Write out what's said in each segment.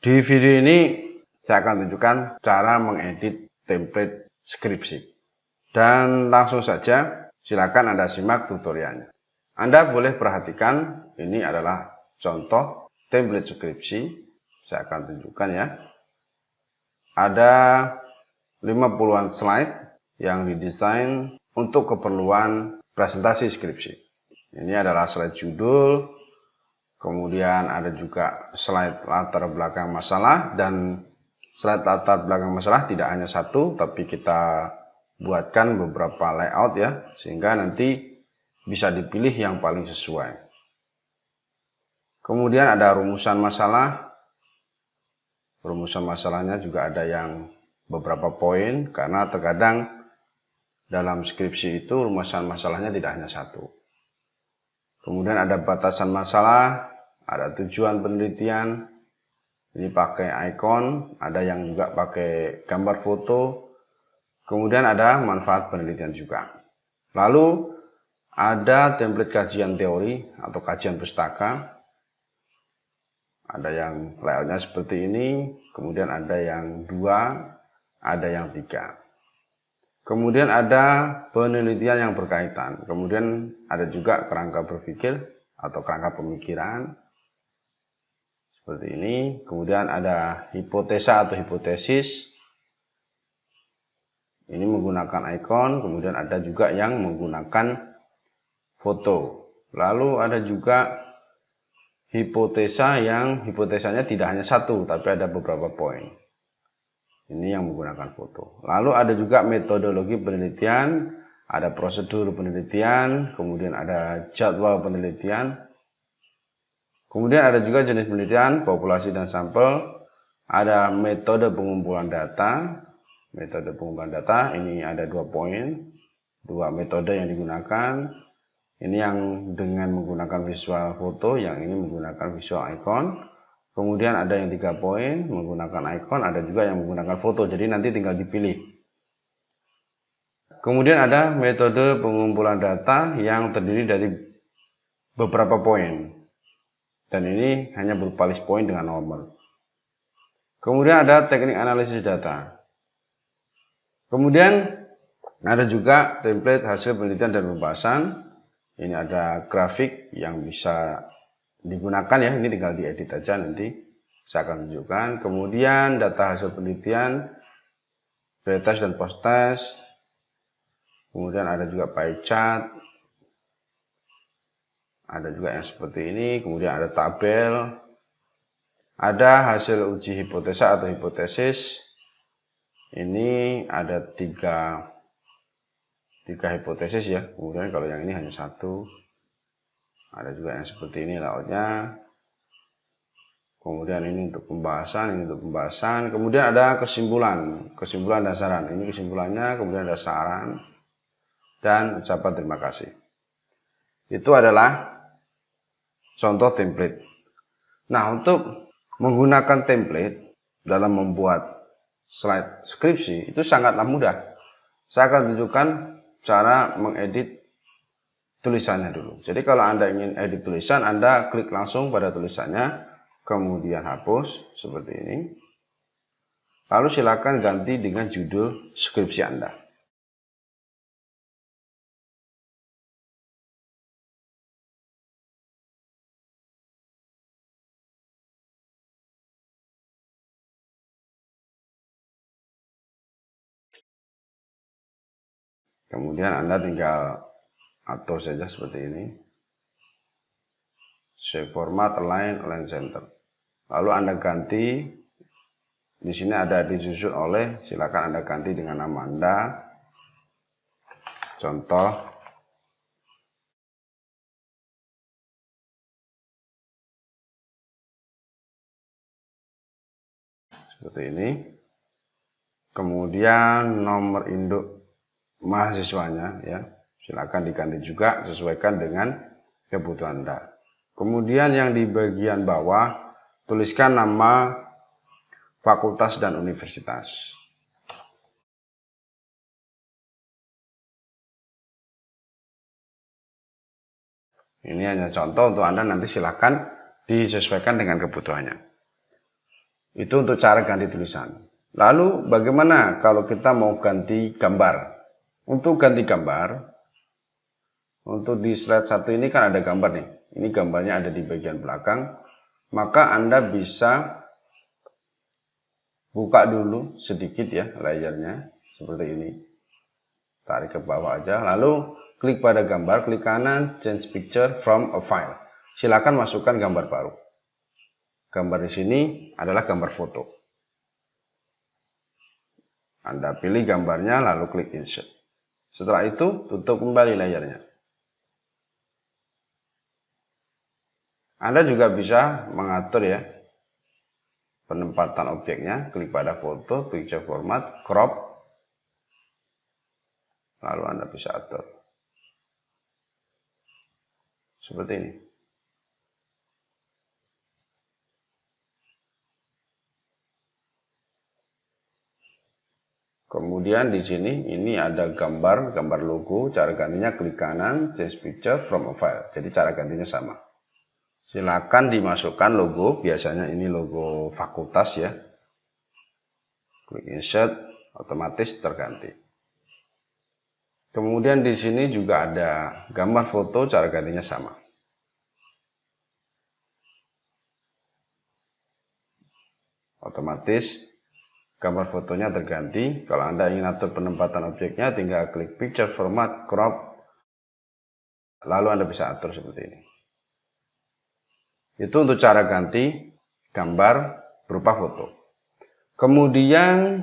Di video ini saya akan tunjukkan cara mengedit template skripsi. Dan langsung saja silakan Anda simak tutorialnya. Anda boleh perhatikan ini adalah contoh template skripsi. Saya akan tunjukkan ya. Ada 50-an slide yang didesain untuk keperluan presentasi skripsi. Ini adalah slide judul, kemudian ada juga slide latar belakang masalah, dan slide latar belakang masalah tidak hanya satu, tapi kita buatkan beberapa layout ya, sehingga nanti bisa dipilih yang paling sesuai. Kemudian ada rumusan masalah. Rumusan masalahnya juga ada yang beberapa poin, karena terkadang dalam skripsi itu rumusan masalahnya tidak hanya satu. Kemudian ada batasan masalah, ada tujuan penelitian, ini pakai icon, ada yang juga pakai gambar foto, kemudian ada manfaat penelitian juga. Lalu ada template kajian teori atau kajian pustaka. Ada yang layoutnya seperti ini, kemudian ada yang 2, ada yang 3. Kemudian ada penelitian yang berkaitan, kemudian ada juga kerangka berpikir atau kerangka pemikiran, seperti ini. Kemudian ada hipotesa atau hipotesis, ini menggunakan icon, kemudian ada juga yang menggunakan foto. Lalu ada juga hipotesa yang hipotesanya tidak hanya satu, tapi ada beberapa poin. Ini yang menggunakan foto. Lalu ada juga metodologi penelitian, ada prosedur penelitian, kemudian ada jadwal penelitian. Kemudian ada juga jenis penelitian, populasi dan sampel, ada metode pengumpulan data. Metode pengumpulan data ini ada 2 poin, 2 metode yang digunakan. Ini yang dengan menggunakan visual foto, yang ini menggunakan visual icon. Kemudian ada yang 3 poin menggunakan icon, ada juga yang menggunakan foto. Jadi nanti tinggal dipilih. Kemudian ada metode pengumpulan data yang terdiri dari beberapa poin. Dan ini hanya berupa list poin dengan nomor. Kemudian ada teknik analisis data. Kemudian ada juga template hasil penelitian dan pembahasan. Ini ada grafik yang bisa digunakan ya, ini tinggal diedit aja, nanti saya akan tunjukkan. Kemudian data hasil penelitian, pretest dan posttest. Kemudian ada juga pie chart. Ada juga yang seperti ini, kemudian ada tabel. Ada hasil uji hipotesa atau hipotesis. Ini ada 3 hipotesis ya, kemudian kalau yang ini hanya 1. Ada juga yang seperti ini layoutnya. Kemudian ini untuk pembahasan, ini untuk pembahasan. Kemudian ada kesimpulan dan saran. Ini kesimpulannya, kemudian ada saran dan ucapan terima kasih. Itu adalah contoh template. Nah, untuk menggunakan template dalam membuat slide skripsi itu sangatlah mudah. Saya akan tunjukkan cara mengedit tulisannya dulu. Jadi kalau Anda ingin edit tulisan, Anda klik langsung pada tulisannya, kemudian hapus seperti ini. Lalu silakan ganti dengan judul skripsi Anda. Kemudian Anda tinggal atur saja seperti ini. Save format, align center. Lalu Anda ganti, di sini ada disusun oleh, silakan Anda ganti dengan nama Anda. Contoh seperti ini. Kemudian nomor induk mahasiswanya ya, silakan diganti juga, sesuaikan dengan kebutuhan Anda. Kemudian yang di bagian bawah tuliskan nama fakultas dan universitas. Ini hanya contoh untuk Anda, nanti silakan disesuaikan dengan kebutuhannya. Itu untuk cara ganti tulisan. Lalu bagaimana kalau kita mau ganti gambar? Untuk ganti gambar, untuk di slide 1 ini kan ada gambar nih. Ini gambarnya ada di bagian belakang. Maka Anda bisa buka dulu sedikit ya layarnya seperti ini. Tarik ke bawah aja. Lalu klik pada gambar, klik kanan, change picture from a file. Silakan masukkan gambar baru. Gambar di sini adalah gambar foto. Anda pilih gambarnya lalu klik insert. Setelah itu tutup kembali layarnya. Anda juga bisa mengatur ya penempatan objeknya. Klik pada foto, picture format, crop. Lalu Anda bisa atur. Seperti ini. Kemudian di sini ini ada gambar logo. Cara gantinya klik kanan, change picture from a file. Jadi cara gantinya sama. Silakan dimasukkan logo. Biasanya ini logo fakultas ya. Klik insert, otomatis terganti. Kemudian di sini juga ada gambar foto. Cara gantinya sama. Otomatis gambar fotonya terganti. Kalau Anda ingin atur penempatan objeknya, tinggal klik picture format, crop. Lalu Anda bisa atur seperti ini. Itu untuk cara ganti gambar berupa foto. Kemudian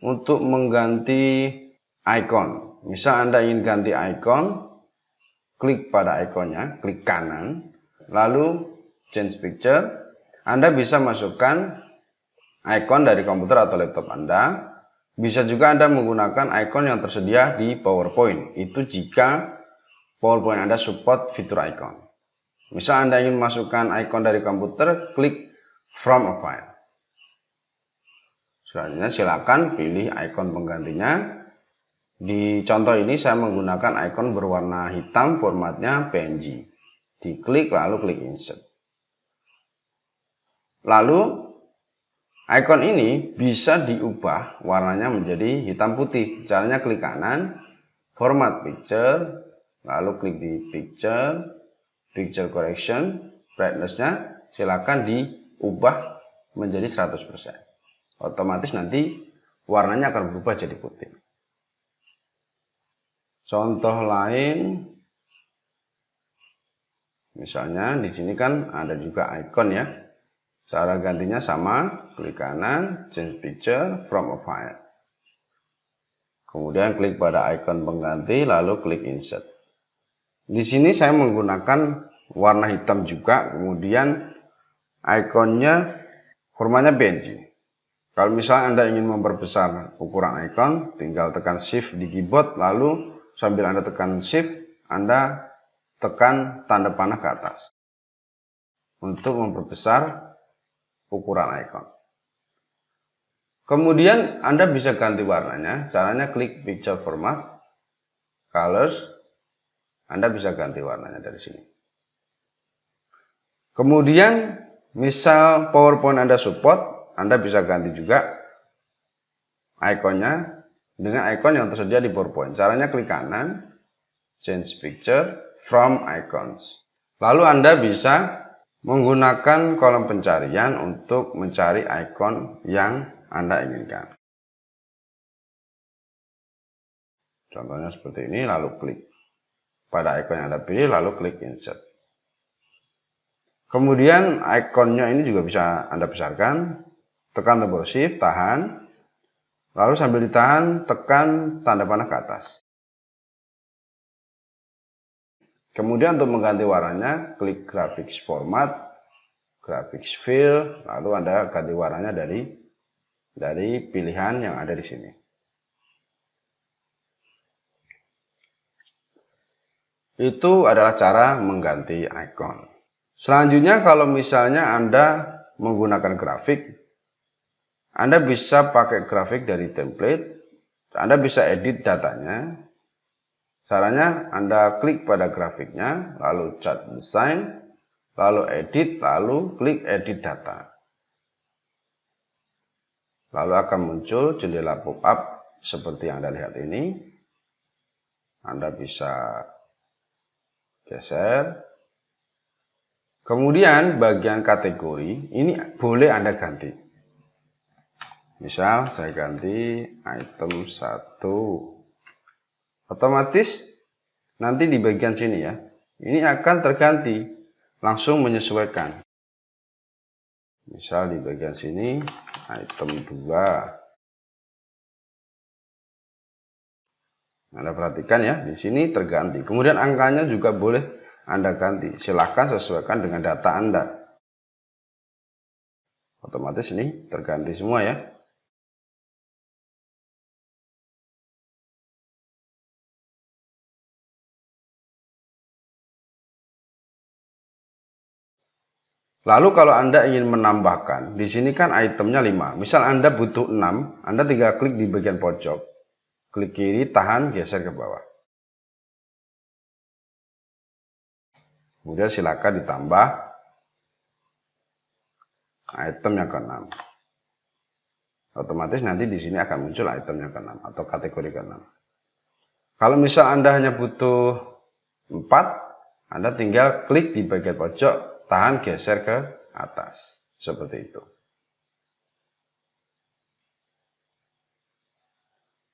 untuk mengganti icon. Misal Anda ingin ganti icon, klik pada ikonnya, klik kanan. Lalu change picture. Anda bisa masukkan icon dari komputer atau laptop Anda. Bisa juga Anda menggunakan icon yang tersedia di PowerPoint. Itu jika PowerPoint Anda support fitur icon. Misal Anda ingin masukkan icon dari komputer, klik from a file. Selanjutnya silakan pilih icon penggantinya. Di contoh ini saya menggunakan icon berwarna hitam, formatnya PNG. Diklik lalu klik insert. Lalu icon ini bisa diubah warnanya menjadi hitam putih. Caranya klik kanan, format picture, lalu klik di picture correction, brightness-nya silakan diubah menjadi 100%. Otomatis nanti warnanya akan berubah jadi putih. Contoh lain, misalnya di sini kan ada juga icon ya. Cara gantinya sama, klik kanan, change picture from a file. Kemudian klik pada icon pengganti, lalu klik insert. Di sini saya menggunakan warna hitam juga, kemudian ikonnya formatnya PNG. Kalau misalnya Anda ingin memperbesar ukuran icon, tinggal tekan shift di keyboard, lalu sambil Anda tekan shift, Anda tekan tanda panah ke atas untuk memperbesar ukuran icon. Kemudian Anda bisa ganti warnanya. Caranya klik picture format, colors. Anda bisa ganti warnanya dari sini. Kemudian misal PowerPoint Anda support, Anda bisa ganti juga ikonnya dengan icon yang tersedia di PowerPoint. Caranya klik kanan, change picture from icons. Lalu Anda bisa menggunakan kolom pencarian untuk mencari icon yang Anda inginkan. Contohnya seperti ini, lalu klik pada icon yang Anda pilih, lalu klik insert. Kemudian ikonnya ini juga bisa Anda besarkan, tekan tombol shift, tahan, lalu sambil ditahan, tekan tanda panah ke atas. Kemudian untuk mengganti warnanya, klik graphics format, graphics fill, lalu Anda ganti warnanya dari pilihan yang ada di sini. Itu adalah cara mengganti icon. Selanjutnya kalau misalnya Anda menggunakan grafik, Anda bisa pakai grafik dari template, Anda bisa edit datanya. Caranya Anda klik pada grafiknya, lalu chart design, lalu edit, lalu klik edit data. Lalu akan muncul jendela pop-up seperti yang Anda lihat ini. Anda bisa geser. Kemudian bagian kategori ini boleh Anda ganti. Misal saya ganti item 1. Otomatis nanti di bagian sini ya, ini akan terganti, langsung menyesuaikan. Misal di bagian sini item 2. Anda perhatikan ya, di sini terganti. Kemudian angkanya juga boleh Anda ganti. Silahkan sesuaikan dengan data Anda. Otomatis ini terganti semua ya. Lalu kalau Anda ingin menambahkan, di sini kan itemnya 5. Misal Anda butuh 6, Anda tinggal klik di bagian pojok. Klik kiri, tahan, geser ke bawah. Kemudian silakan ditambah item yang ke-6. Otomatis nanti di sini akan muncul item yang ke-6 atau kategori ke-6. Kalau misal Anda hanya butuh 4, Anda tinggal klik di bagian pojok, tahan, geser ke atas. Seperti itu.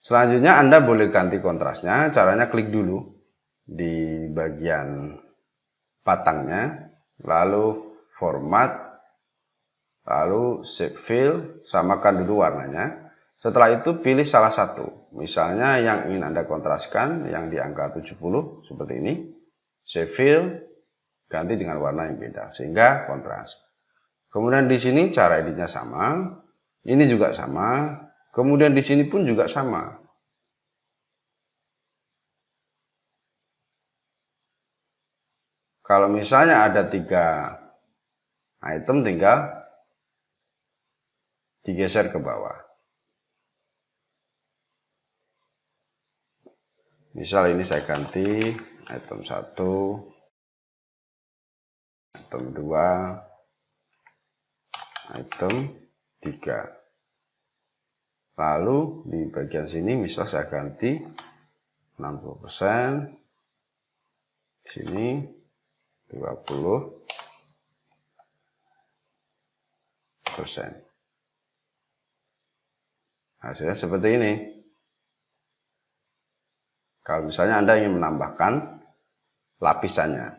Selanjutnya Anda boleh ganti kontrasnya. Caranya klik dulu di bagian batangnya, lalu format, lalu shape fill, samakan dulu warnanya. Setelah itu pilih salah satu. Misalnya yang ingin Anda kontraskan, yang di angka 70, seperti ini. Shape fill, ganti dengan warna yang beda, sehingga kontras. Kemudian di sini cara editnya sama, ini juga sama, kemudian di sini pun juga sama. Kalau misalnya ada 3 item, tinggal digeser ke bawah. Misal ini saya ganti item 1, item 2, item 3. Lalu di bagian sini misal saya ganti 60%, sini 20%. Hasilnya seperti ini. Kalau misalnya Anda ingin menambahkan lapisannya.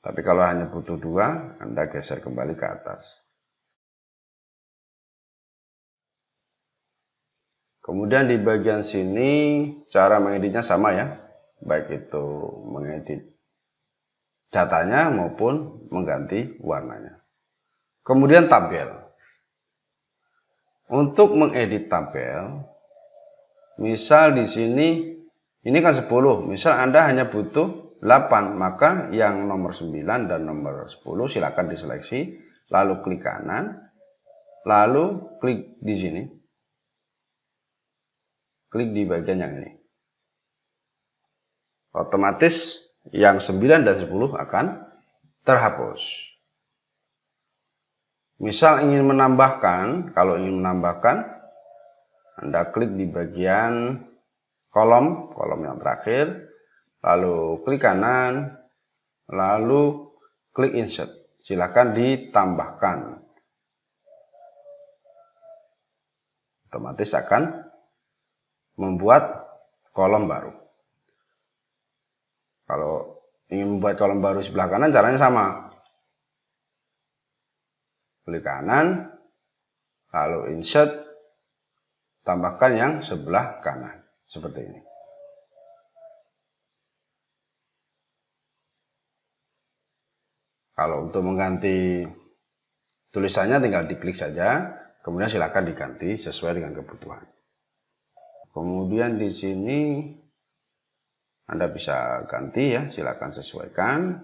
Tapi kalau hanya butuh 2, Anda geser kembali ke atas. Kemudian di bagian sini cara mengeditnya sama ya. Baik itu mengedit datanya maupun mengganti warnanya. Kemudian tabel. Untuk mengedit tabel, misal di sini ini kan 10, misal Anda hanya butuh 8, maka yang nomor 9 dan nomor 10 silakan diseleksi, lalu klik kanan, lalu klik di sini. Klik di bagian yang ini. Otomatis yang 9 dan 10 akan terhapus. Misal ingin menambahkan, kalau ingin menambahkan, Anda klik di bagian kolom yang terakhir, lalu klik kanan, lalu klik insert. Silakan ditambahkan. Otomatis akan membuat kolom baru. Kalau ingin membuat kolom baru sebelah kanan, caranya sama. Klik kanan, lalu insert, tambahkan yang sebelah kanan. Seperti ini. Kalau untuk mengganti tulisannya tinggal diklik saja, kemudian silakan diganti sesuai dengan kebutuhan. Kemudian di sini Anda bisa ganti ya, silakan sesuaikan.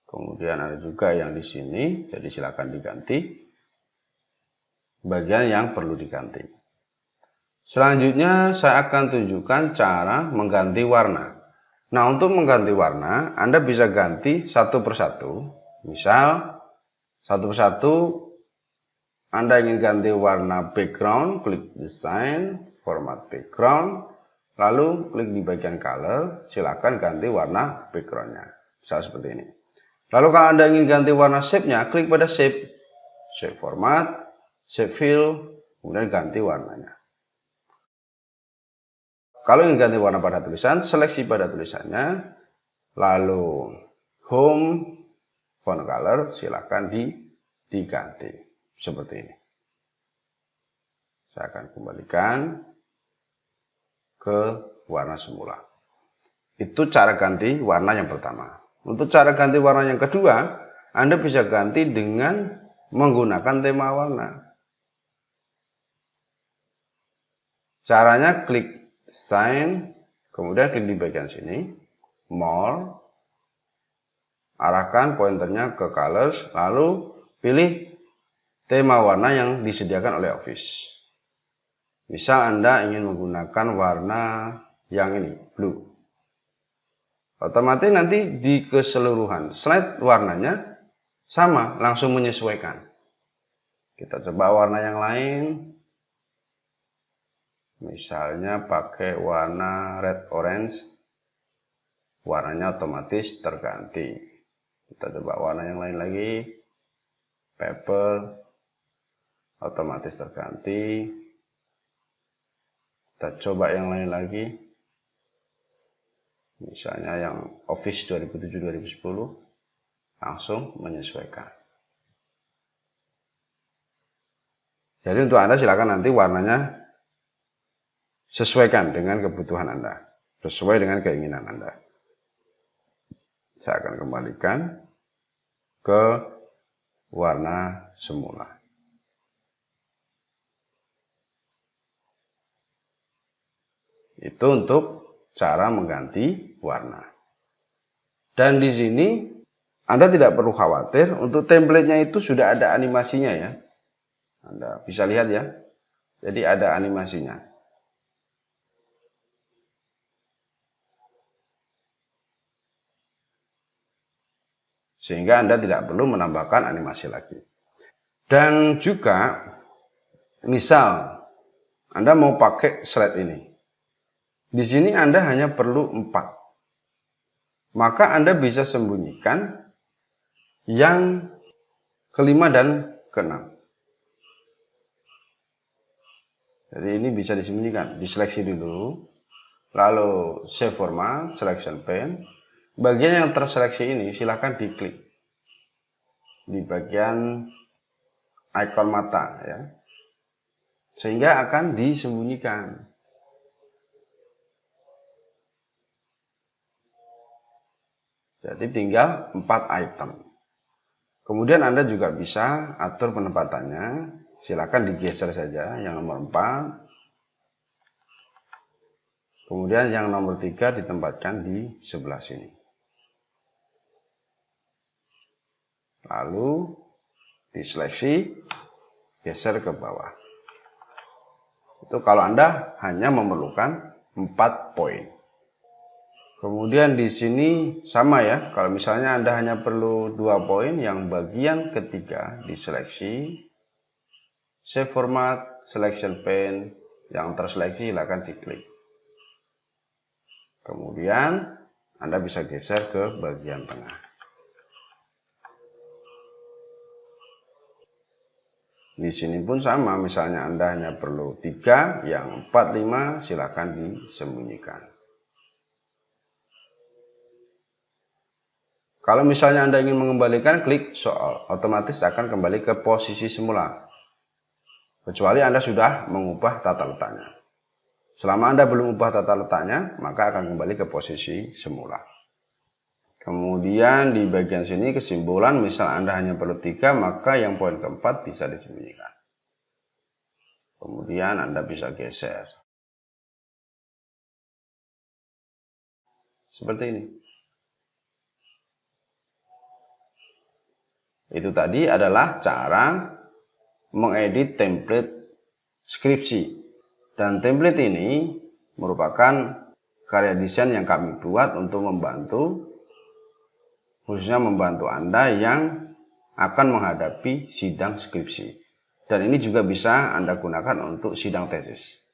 Kemudian ada juga yang di sini, jadi silakan diganti bagian yang perlu diganti. Selanjutnya saya akan tunjukkan cara mengganti warna. Nah, untuk mengganti warna, Anda bisa ganti satu persatu. Misal, satu persatu Anda ingin ganti warna background, klik design, format background, lalu klik di bagian color, silakan ganti warna backgroundnya. Misal seperti ini. Lalu kalau Anda ingin ganti warna shape-nya, klik pada shape, shape format, shape fill, kemudian ganti warnanya. Kalau ingin ganti warna pada tulisan, seleksi pada tulisannya, lalu home, font color, silakan diganti. Seperti ini. Saya akan kembalikan ke warna semula. Itu cara ganti warna yang pertama. Untuk cara ganti warna yang kedua, Anda bisa ganti dengan menggunakan tema warna. Caranya klik design, kemudian klik di bagian sini, more, arahkan pointernya ke colors, lalu pilih tema warna yang disediakan oleh Office. Misal Anda ingin menggunakan warna yang ini, blue. Otomatis nanti di keseluruhan slide warnanya sama, langsung menyesuaikan. Kita coba warna yang lain. Misalnya pakai warna red orange. Warnanya otomatis terganti. Kita coba warna yang lain lagi. Purple. Otomatis terganti. Kita coba yang lain lagi. Misalnya yang Office 2007-2010. Langsung menyesuaikan. Jadi untuk Anda silakan nanti warnanya sesuaikan dengan kebutuhan Anda. Sesuai dengan keinginan Anda. Saya akan kembalikan ke warna semula. Itu untuk cara mengganti warna. Dan di sini Anda tidak perlu khawatir, untuk template-nya itu sudah ada animasinya ya. Anda bisa lihat ya. Jadi ada animasinya. Sehingga Anda tidak perlu menambahkan animasi lagi. Dan juga misal Anda mau pakai slide ini. Di sini Anda hanya perlu 4. Maka Anda bisa sembunyikan yang kelima dan keenam. Jadi ini bisa disembunyikan. Diseleksi dulu. Lalu save format, selection pane. Bagian yang terseleksi ini silakan diklik. Di bagian icon mata ya. Sehingga akan disembunyikan. Jadi tinggal 4 item. Kemudian Anda juga bisa atur penempatannya. Silakan digeser saja yang nomor 4. Kemudian yang nomor 3 ditempatkan di sebelah sini. Lalu diseleksi, geser ke bawah. Itu kalau Anda hanya memerlukan 4 poin. Kemudian di sini sama ya, kalau misalnya Anda hanya perlu 2 poin, yang bagian ketiga diseleksi, save format, selection pane, yang terseleksi silakan diklik. Kemudian Anda bisa geser ke bagian tengah. Di sini pun sama, misalnya Anda hanya perlu 3, yang 4, 5 silakan disembunyikan. Kalau misalnya Anda ingin mengembalikan, klik soal, otomatis akan kembali ke posisi semula. Kecuali Anda sudah mengubah tata letaknya. Selama Anda belum ubah tata letaknya, maka akan kembali ke posisi semula. Kemudian di bagian sini kesimpulan, misal Anda hanya perlu 3, maka yang poin keempat bisa disembunyikan. Kemudian Anda bisa geser. Seperti ini. Itu tadi adalah cara mengedit template skripsi. Dan template ini merupakan karya desain yang kami buat untuk membantu, khususnya membantu Anda yang akan menghadapi sidang skripsi. Dan ini juga bisa Anda gunakan untuk sidang tesis.